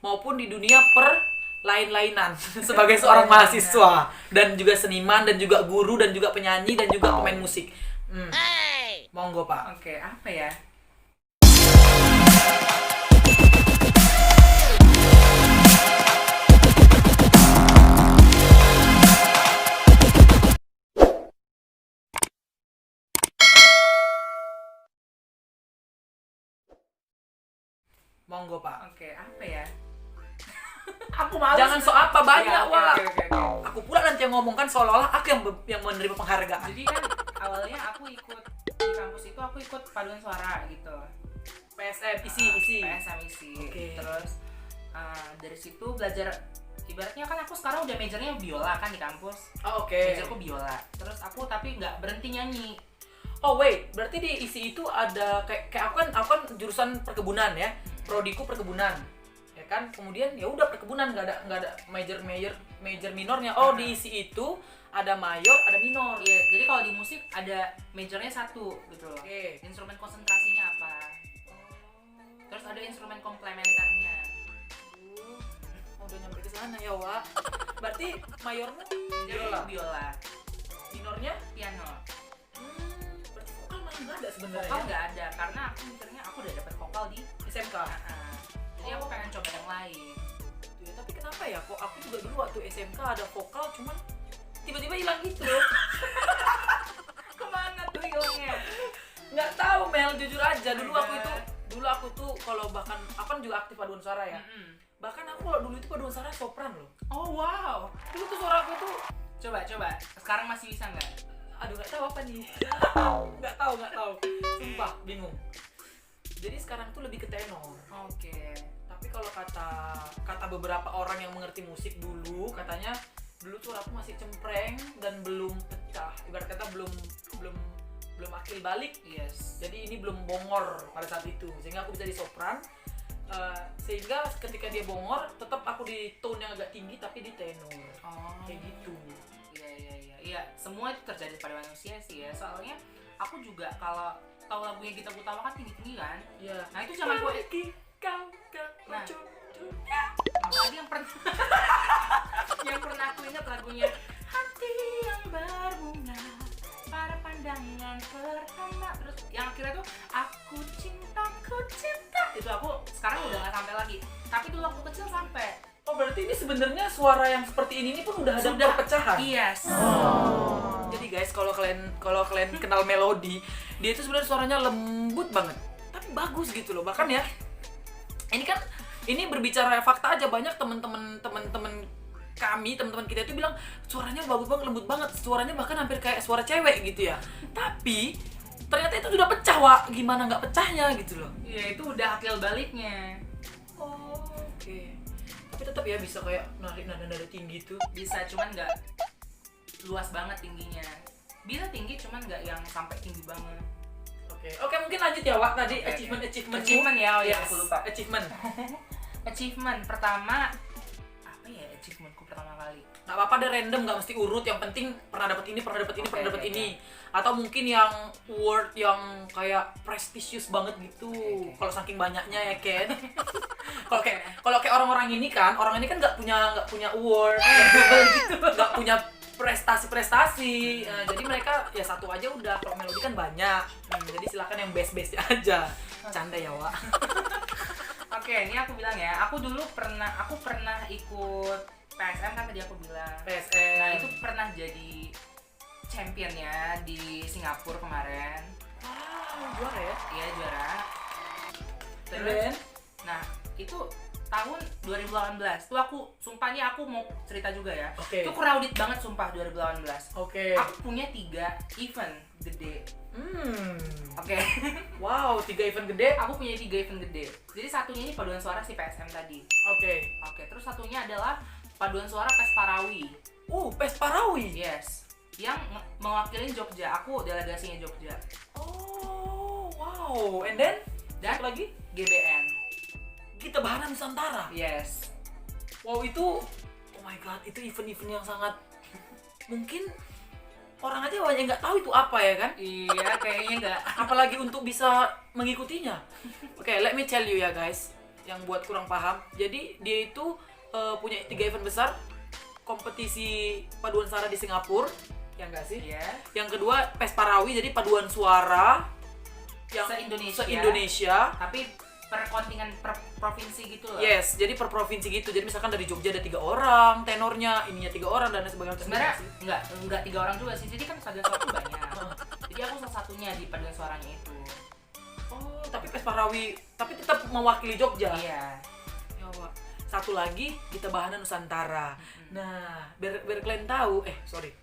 maupun di dunia lain-lainan sebagai seorang mahasiswa dan juga seniman dan juga guru dan juga penyanyi dan juga pemain musik. Monggo Pak. Oke, apa ya? Monggo Pak. Oke, apa ya? Aku malu. Jangan so apa banyak, Ya, oke, Wak. oke. Aku pula nanti yang ngomongkan seolah-olah aku yang menerima penghargaan. Jadi kan awalnya aku ikut di kampus itu aku ikut paduan suara gitu. PSM isi. PSM isi. Oke. Terus dari situ belajar, ibaratnya kan aku sekarang udah majornya biola kan di kampus. Oh, oke. Majorku biola. Terus aku tapi nggak berhenti nyanyi. Oh wait, berarti di isi itu ada kayak aku kan jurusan perkebunan ya, prodiku perkebunan, ya kan. Kemudian ya udah perkebunan, nggak ada major minornya. Oh di isi itu ada mayor, ada minor. Iya, jadi kalau di musik ada majornya satu gitu loh. Oke. Instrumen konsentrasinya apa? Terus ada instrumen komplementernya. Udah nyampe ke sana ya Wak. Berarti mayornya Jadi biola, minornya piano. berarti vokal malah nggak ada sebenarnya. Vokal Ya? nggak ada karena aku mikirnya aku udah dapet vokal di SMK. Jadi aku pengen coba yang lain. Ya, tapi kenapa ya kok aku juga dulu waktu SMK ada vokal cuman tiba-tiba hilang gitu loh. Kemana tuh hilangnya? Nggak tahu Mel, jujur aja Ada. dulu aku tuh kalau bahkan aku kan juga aktif paduan suara ya. Bahkan aku kalau dulu itu paduan suara sopran loh. Oh wow. Dulu tuh suara aku tuh Coba. Sekarang masih bisa nggak? aduh nggak tahu apa nih. nggak tahu. Sumpah bingung. Jadi sekarang tuh lebih ke tenor. Oke. Tapi kalau kata beberapa orang yang mengerti musik dulu, katanya dulu tuh aku masih cempreng dan belum pecah. Ibarat kata belum akil balik. Yes. Jadi ini belum bongor pada saat itu. Sehingga aku bisa di sopran. Sehingga ketika dia bongor, tetap aku di tone yang agak tinggi tapi di tenor. Oh. Kayak gitu. Iya, semua itu terjadi pada manusia sih ya. Soalnya aku juga kalau tahu lagunya Gita Gutawa kan tinggi-tinggi kan. Iya. Nah, itu zaman gue Nah, tadi yang pernah yang pernah aku ingat lagunya hati yang berbunga pada pandangan pertama, terus yang akhirnya tuh aku cinta itu aku sekarang udah nggak sampai lagi, tapi dulu aku kecil sampai. oh berarti ini sebenarnya suara yang seperti ini pun udah ada Sudah. perpecahan. Yes. Jadi guys, kalau kalian kenal Melody, dia itu sebenarnya suaranya lembut banget, tapi bagus gitu loh. Bahkan ya, ini berbicara fakta aja, banyak teman-teman kita itu bilang suaranya bagus banget, lembut banget, suaranya bahkan hampir kayak suara cewek gitu ya. Tapi ternyata itu sudah pecah, Wak. Gimana nggak pecahnya gitu loh. Iya, itu udah akil baliknya. Oh, oke. Tapi tetap ya bisa kayak narik nada-nada tinggi tuh. Bisa, cuman nggak luas banget tingginya. Bisa tinggi, cuman nggak yang sampai tinggi banget. Oke, mungkin lanjut ya, Wak. Tadi Oke. achievement ya, oh ya, Yes, aku lupa. Achievement. Pertama, apa ya achievementku pertama kali? Nggak apa-apa deh, random, nggak mesti urut. Yang penting pernah dapat ini, pernah dapat Oke. ini. Atau mungkin yang award yang kayak prestisius banget gitu. Oke. Kalau saking banyaknya ya, Ken. Kalau kayak orang ini kan nggak punya award, nggak punya prestasi. Jadi mereka ya satu aja udah. Kalau Melody kan banyak. Jadi silakan yang best aja. Canda ya, Wak. Oke, ini aku bilang ya, aku pernah ikut PSM kan tadi aku bilang. PSM. Nah, itu pernah jadi championnya di Singapura kemarin. Wow, juara ya? Iya, juara. And Terus, then? nah, itu tahun 2018. Tuh sumpah nih aku mau cerita juga ya. Oke. Itu crowded banget sumpah 2018. Oke. Aku punya 3 event gede. Oke. Wow, 3 event gede. Aku punya 3 event gede. Jadi satunya ini paduan suara si PSM tadi. Oke. Terus satunya adalah paduan suara Pes Parawi. Pes Parawi. Yes. Yang mewakili Jogja. Aku delegasinya Jogja. Oh, wow. And then? Dan Satu lagi? GBN. Gita Bahana Nusantara. Yes. Wow, itu oh my god, itu event-event yang sangat mungkin orang aja banyak nggak tahu itu apa ya kan? Iya, kayaknya enggak. Apalagi untuk bisa mengikutinya. Oke, let me tell you ya guys. yang buat kurang paham. Jadi dia itu punya 3 event besar. Kompetisi paduan suara di Singapura, ya enggak sih? Iya. Yang kedua Pes Parawi, jadi paduan suara yang Se-Indonesia. Tapi per kontingen per provinsi gitu loh. Yes, jadi per provinsi gitu. Jadi misalkan dari Jogja ada 3 orang tenornya, ininya 3 orang dan sebagainya. Sebenarnya enggak 3 orang juga sih. Jadi kan paduan suara tuh banyak. Jadi aku salah satunya di paduan suaranya itu. Oh, tapi Pes Parawi, tapi tetap mewakili Jogja. Iya. Ya, Wak. Satu lagi Gita Bahana Nusantara. Nah, biar kalian tahu,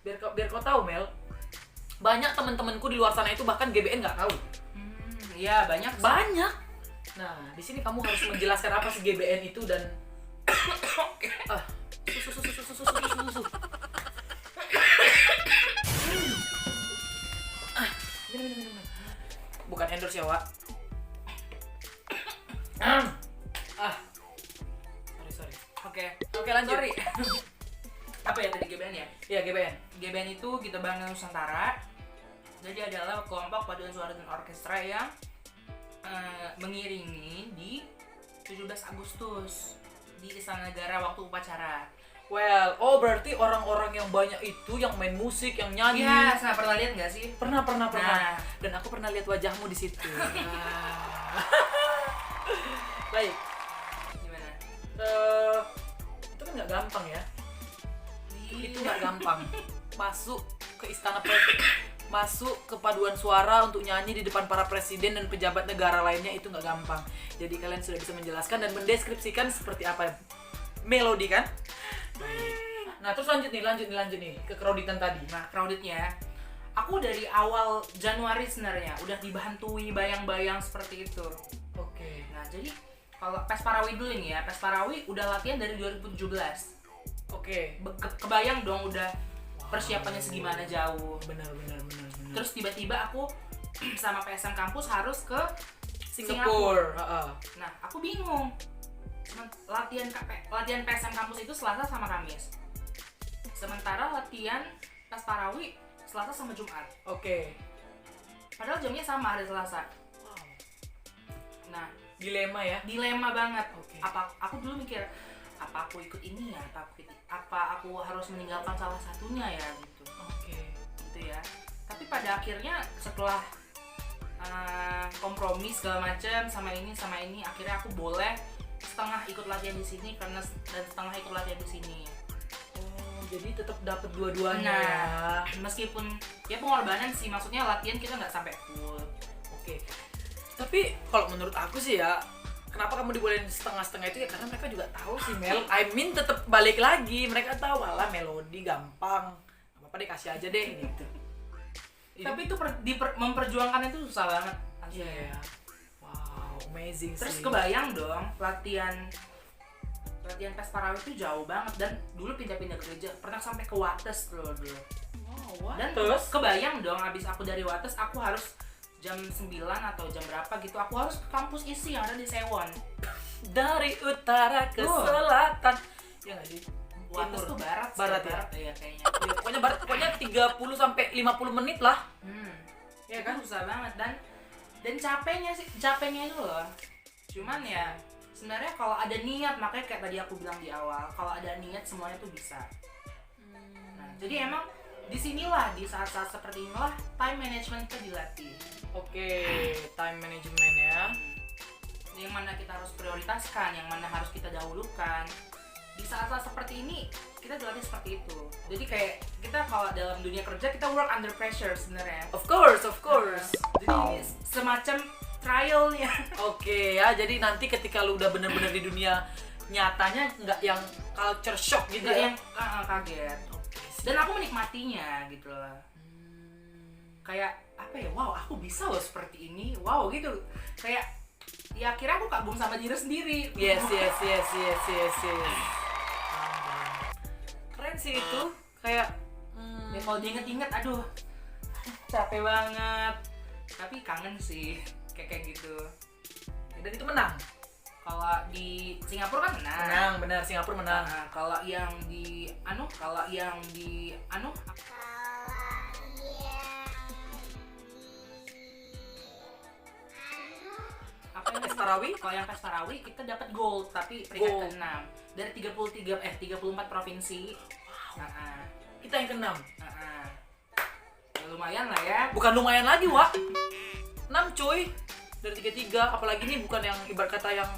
biar kau tahu Mel, banyak teman-temanku di luar sana itu bahkan GBN nggak tahu. Iya, banyak sih. Banyak. Nah, di sini kamu harus menjelaskan apa sih GBN itu dan susu. Minum. Bukan endorse ya, Wak. Sorry. Oke, lanjut. Sorry. Apa ya tadi GBN ya? Iya, GBN. GBN itu Gita Bahana Nusantara. Jadi adalah kelompok paduan suara dan orkestra yang mengiringi di 17 Agustus di Istana Negara waktu upacara. Well, berarti orang-orang yang banyak itu yang main musik, yang nyanyi. Iya, saya pernah lihat nggak sih? Pernah. Nah. Dan aku pernah lihat wajahmu di situ. Baik. Gimana? Itu kan nggak gampang ya. Itu nggak gampang. Masuk ke istana masuk ke paduan suara untuk nyanyi di depan para presiden dan pejabat negara lainnya itu nggak gampang. Jadi kalian sudah bisa menjelaskan dan mendeskripsikan seperti apa melodi kan? Baik. Nah terus lanjut nih ke crowditan tadi. Nah, crowdednya aku dari awal Januari sebenarnya udah dibantui bayang-bayang seperti itu. Oke. Nah, jadi kalau Pes Parawi dulu nih ya, Pes Parawi udah latihan dari 2017. Oke. Kebayang dong udah persiapannya segimana jauh. Benar. Terus tiba-tiba aku sama PSM kampus harus ke Singapura. Nah, aku bingung. Latihan PSM kampus itu Selasa sama Kamis. Sementara latihan Pes Parawi Selasa sama Jumat. Oke. Padahal jamnya sama hari Selasa. Wow. Nah, dilema banget. Oke. Aku dulu mikir apa aku ikut ini ya? Apa aku harus meninggalkan salah satunya ya gitu. Oke. Gitu ya. Tapi pada akhirnya setelah kompromi segala macam sama ini akhirnya aku boleh setengah ikut latihan di sini dan setengah ikut latihan di sini. Oh, jadi tetap dapat dua-duanya. Nah, meskipun ya pengorbanan sih, maksudnya latihan kita nggak sampai full. Oke. Tapi kalau menurut aku sih ya, kenapa kamu dibolehin setengah-setengah itu ya karena mereka juga tahu sih Mel. Tetap balik lagi, mereka tahu lah melodi gampang. Apa-apa deh kasih aja deh gitu. Tapi itu memperjuangkan itu susah banget. Iya. Wow, amazing sih. Terus kebayang dong latihan Pes Parawi itu jauh banget dan dulu pindah-pindah gereja, pernah sampai ke Wates dulu. Wow, dan terus kebayang dong abis aku dari Wates aku harus jam 9 atau jam berapa gitu aku harus ke kampus isi yang ada di Sewon. Dari utara ke selatan. Ya nggak sih? Wates tuh barat ya? Iya kayaknya. Ya, pokoknya 30 sampai 50 menit lah. Ya kan susah banget dan capeknya itu loh. Cuman ya sebenarnya kalau ada niat, makanya kayak tadi aku bilang di awal, kalau ada niat semuanya tuh bisa. Nah, jadi emang disinilah di saat-saat seperti inilah time management kita dilatih. Oke, time management ya. Yang mana kita harus prioritaskan, yang mana harus kita dahulukan. Di saat-saat seperti ini kita dilatih seperti itu. Jadi kayak kita kalau dalam dunia kerja kita work under pressure sebenarnya. Of course. Jadi semacam trialnya. Oke ya, jadi nanti ketika lu udah bener-bener di dunia nyatanya nggak yang culture shock gitu Nggak ya? yang kaget. Dan aku menikmatinya gitu loh. Kayak apa ya? Wow, aku bisa loh seperti ini. Wow gitu. Kayak ya akhirnya aku kagum sama diri sendiri. Yes. Keren sih itu. Kayak Ya kalau diinget-inget, aduh, capek banget. Tapi kangen sih kayak gitu. dan itu menang. Kalau di Singapura kan Menang, benar, Singapura menang. Nah, kalau yang di apa Pestarawi? Kalau yang Pestarawi kita dapat gold tapi peringkat Gold. ke-6 dari 34 provinsi. Nah, Kita yang keenam. ya lumayan lah ya. Bukan lumayan lagi, Wak. 6 cuy. Dari 33, apalagi ini bukan yang ibarat kata yang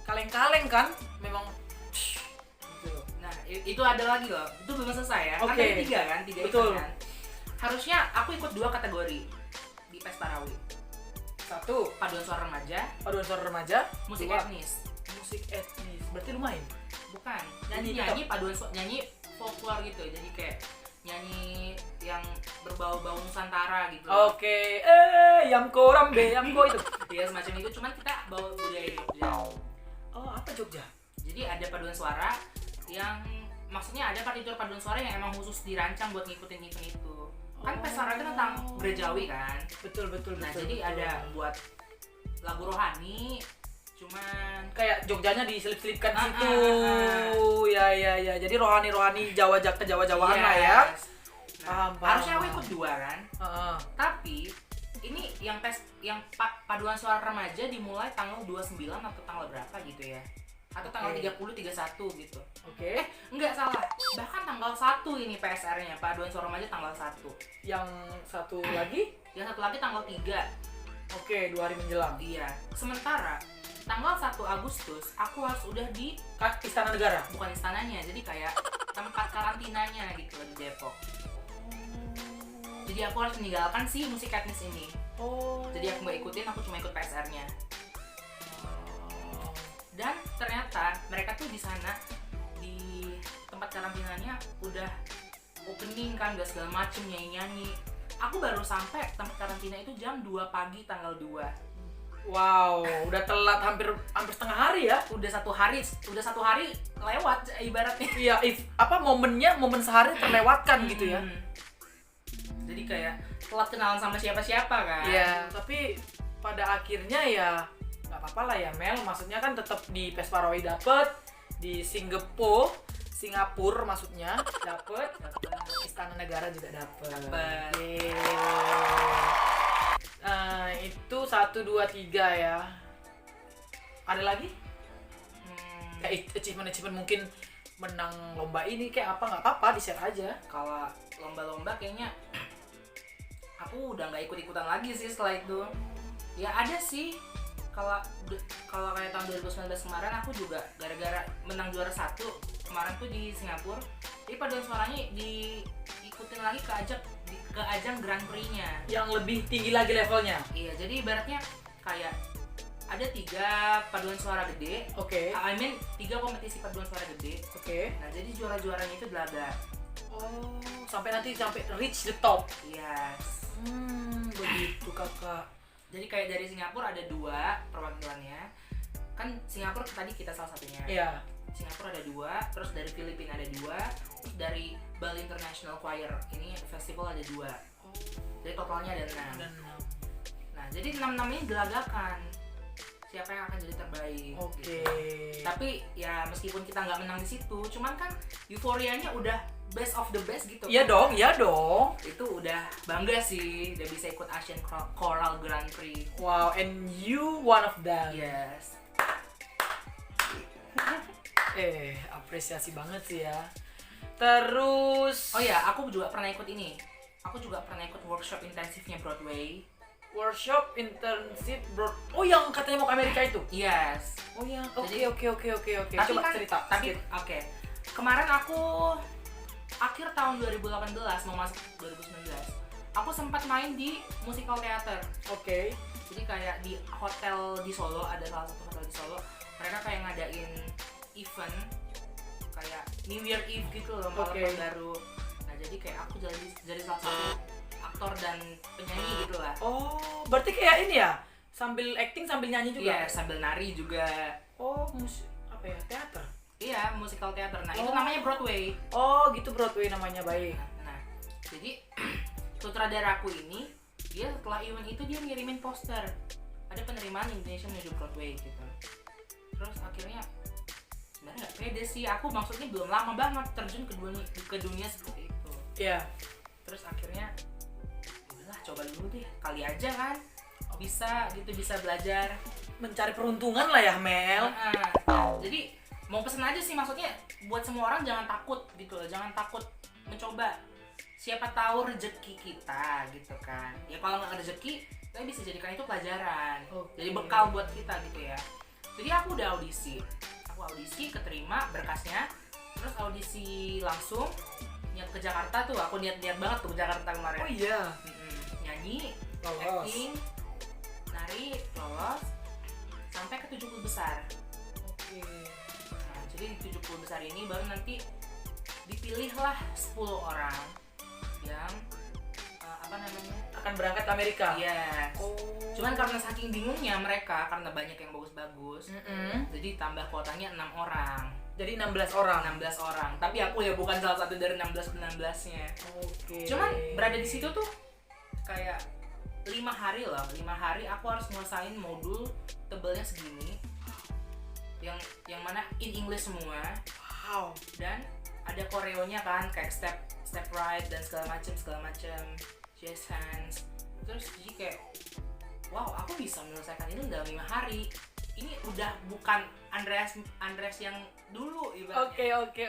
kaleng-kaleng kan. Memang gitu. Nah, itu ada lagi loh. Itu belum selesai ya. Kan Oke. tadi 3 kan, 3 Betul. event kan. Harusnya aku ikut 2 kategori di Pestarawi. 1, Paduan suara remaja, paduan suara remaja. musik 2, etnis. musik etnis. Berarti lumayan. Bukan. Nyanyi Nyanyi paduan nyanyi folklore gitu. Jadi kayak nyanyi yang berbau-bau Nusantara gitu. Oke, yamko rambe, yamko itu. Ya semacam itu, cuman kita bawa budaya Jogja. Oh, apa Jogja? Jadi ada paduan suara yang maksudnya ada partitur paduan suara yang emang khusus dirancang buat ngikutin event itu. Kan Pestarawi kan tentang gerejawi kan. Betul. Nah, jadi ada buat lagu rohani, cuman kayak Jogjanya diselip-selipkan Ah, situ. ah, Ya. Jadi rohani-rohani Jawa-Jawaan lah ya. Yes. Paham. Harusnya aku ikut 2 kan. Heeh. Tapi ini yang paduan suara remaja dimulai tanggal 29 atau tanggal berapa gitu ya. Atau tanggal Oke. 30, 31 gitu. Oke. Enggak salah. Bahkan tanggal 1 ini PSR-nya, paduan suara remaja tanggal 1. Yang satu lagi? Yang satu lagi tanggal 3. Oke, 2 hari menjelang. Iya. Sementara tanggal 1 Agustus aku harus udah di Istana Negara. bukan istananya, jadi kayak tempat karantinanya gitu di Depok. Jadi aku harus meninggalkan si musik etnis ini. Oh. Jadi aku nggak ikutin, aku cuma ikut PSR-nya. Dan ternyata mereka tuh di sana di tempat karantinanya udah opening kan, udah segala macem nyanyi-nyanyi. Aku baru sampai tempat karantina itu jam 2 pagi tanggal 2. Wow, udah telat hampir setengah hari ya. Udah satu hari lewat ibaratnya. Iya, momen sehari terlewatkan gitu ya. Jadi kayak telat kenalan sama siapa-siapa kan. Iya, tapi pada akhirnya ya nggak apa-apa lah ya Mel. Maksudnya kan tetap di Pestarawi dapet, di Singapura maksudnya dapet, Istana Negara juga dapet. Itu 1, 2, 3 ya. Ada lagi? Kayak achievement mungkin menang lomba ini kayak apa, nggak apa-apa, di-share aja. Kalau lomba-lomba kayaknya aku udah nggak ikut-ikutan lagi sih setelah itu. Ya ada sih, kalau kayak tahun 2019 kemarin aku juga gara-gara menang juara 1 kemarin tuh di Singapura. Jadi paduan suaranya diikutin lagi ke ajang Grand Prix-nya. Yang lebih tinggi lagi levelnya. Iya, jadi ibaratnya kayak ada 3 paduan suara gede. Oke. 3 kompetisi paduan suara gede. Oke. Nah, jadi juara-juaranya itu Gelaga. Oh, sampai reach the top. Yes. Begitu kakak. Jadi kayak dari Singapura ada 2 perwakilannya. Kan Singapura tadi kita salah satunya. Iya. Singapura ada 2, terus dari Filipina ada 2, terus dari Bali International Choir ini festival ada 2. Jadi totalnya ada 6. Nah, jadi 6 ini gelagakan. Siapa yang akan jadi terbaik? Oke. Gitu. Tapi ya meskipun kita nggak menang di situ, cuman kan euforianya udah best of the best gitu. Iya dong. Itu udah bangga sih, udah bisa ikut Asian Choral Grand Prix. Wow, and you one of them. Yes. Apresiasi banget sih ya. Terus, Oh ya, aku juga pernah ikut ini. Aku juga pernah ikut workshop intensifnya Broadway. workshop internship oh yang katanya mau ke Amerika itu. Yes. Oh yang Jadi- oke. Tapi Coba kan, cerita. Tapi oke. Kemarin aku akhir tahun 2018 mau masuk 2019. Aku sempat main di musical theater. Oke. Jadi kayak di hotel di Solo, ada salah satu hotel di Solo. Mereka kayak ngadain event kayak New Year Eve gitu loh, malam Oke. tahun baru. Nah, jadi kayak aku jadi salah satu aktor dan penyanyi gitu lah. Oh, berarti kayak ini ya? Sambil acting sambil nyanyi juga. Iya, sambil nari juga. Oh, apa ya? Teater. Iya, musical theater. Nah, itu Oh. namanya Broadway. Oh, gitu Broadway namanya, baik. Nah, jadi sutradaraku ini dia setelah event itu dia ngirimin poster. Ada penerimaan Indonesia menuju Broadway gitu. Terus akhirnya sebenarnya nggak pede sih. Aku maksudnya belum lama banget terjun ke dunia seperti itu. Iya. Terus akhirnya udahlah coba dulu deh. Kali aja kan bisa gitu, bisa belajar. mencari peruntungan lah ya Mel. Jadi mau pesen aja sih, maksudnya buat semua orang jangan takut gitu loh, jangan takut mencoba. Siapa tahu rezeki kita gitu kan. Ya kalau nggak rezeki, kita bisa jadikan itu pelajaran. Jadi bekal buat kita gitu ya. Jadi aku udah audisi, keterima berkasnya, terus audisi langsung niat ke Jakarta tuh, aku niat banget tuh ke Jakarta kemarin. Oh iya. Nyanyi, Lolos. acting, nari, lolos, sampai ke 70 besar. Oke. Nah, jadi di 70 besar ini baru nanti dipilihlah 10 orang yang Akan berangkat ke Amerika. Yes. Oh. Cuman karena saking bingungnya mereka, karena banyak yang bagus-bagus, jadi tambah kuotanya 6 orang. Jadi 16 orang. 16 orang. Tapi aku ya bukan salah satu dari 16-16-nya. Oke. Cuman berada di situ tuh kayak 5 hari loh. 5 hari aku harus ngelesain modul tebelnya segini. Yang mana in English semua. Wow. Dan ada koreonya kan, kayak step right dan segala macem, jazz hands. Terus jadi kayak wow, aku bisa menyelesaikan ini dalam 5 hari. Ini udah bukan Andreas yang dulu ibaratnya. Oke.